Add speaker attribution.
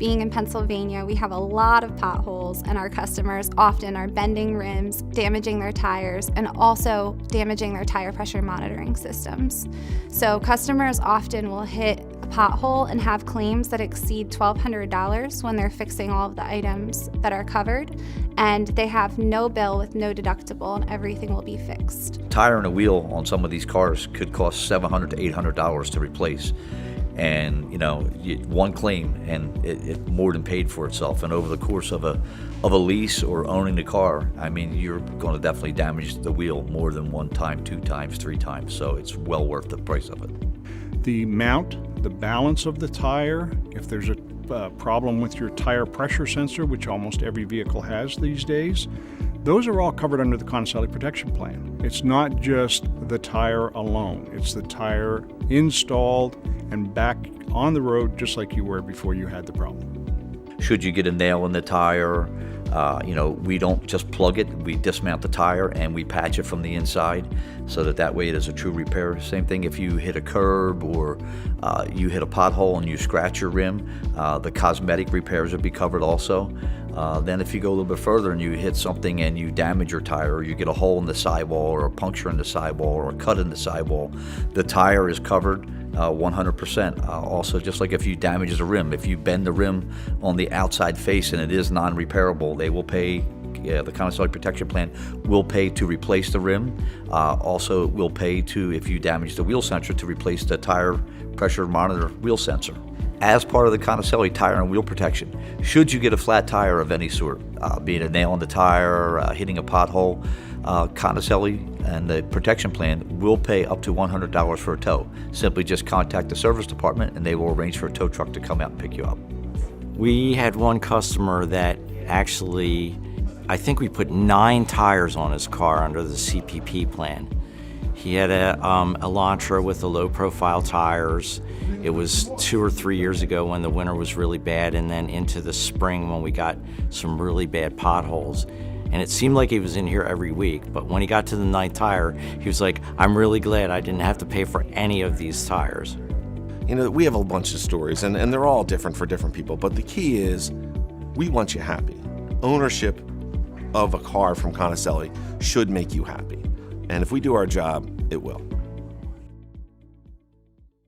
Speaker 1: being in Pennsylvania, we have a lot of potholes, and our customers often are bending rims, damaging their tires, and also damaging their tire pressure monitoring systems. So customers often will hit a pothole and have claims that exceed $1,200 when they're fixing all of the items that are covered, and they have no bill with no deductible, and everything will be fixed.
Speaker 2: Tire and a wheel on some of these cars could cost $700 to $800 to replace. And one claim and it more than paid for itself. And over the course of a lease or owning the car, I mean, you're going to definitely damage the wheel more than one time, two times, three times. So it's well worth the price of it.
Speaker 3: The mount, the balance of the tire, if there's a problem with your tire pressure sensor, which almost every vehicle has these days, those are all covered under the Conicelli Protection Plan. It's not just the tire alone. It's the tire installed and back on the road just like you were before you had the problem.
Speaker 2: Should you get a nail in the tire, we don't just plug it. We dismount the tire and we patch it from the inside so that way it is a true repair. Same thing if you hit a curb or you hit a pothole and you scratch your rim, the cosmetic repairs would be covered also. Then if you go a little bit further and you hit something and you damage your tire, or you get a hole in the sidewall or a puncture in the sidewall or a cut in the sidewall, the tire is covered 100%. Also, just like if you damage the rim, if you bend the rim on the outside face and it is non-repairable, they will pay, the Conicelli Protection Plan will pay to replace the rim. Also, will pay to, if you damage the wheel sensor, to replace the tire pressure monitor wheel sensor. As part of the Conicelli tire and wheel protection, should you get a flat tire of any sort, being a nail in the tire, hitting a pothole, Conicelli and the protection plan will pay up to $100 for a tow. Simply just contact the service department and they will arrange for a tow truck to come out and pick you up.
Speaker 4: We had one customer that actually, I think we put 9 tires on his car under the CPP plan. He had a Elantra with the low profile tires. It was 2 or 3 years ago when the winter was really bad, and then into the spring when we got some really bad potholes. And it seemed like he was in here every week, but when he got to the 9th tire, he was like, I'm really glad I didn't have to pay for any of these tires.
Speaker 5: We have a bunch of stories, and they're all different for different people, but the key is we want you happy. Ownership of a car from Conicelli should make you happy. And if we do our job, it will.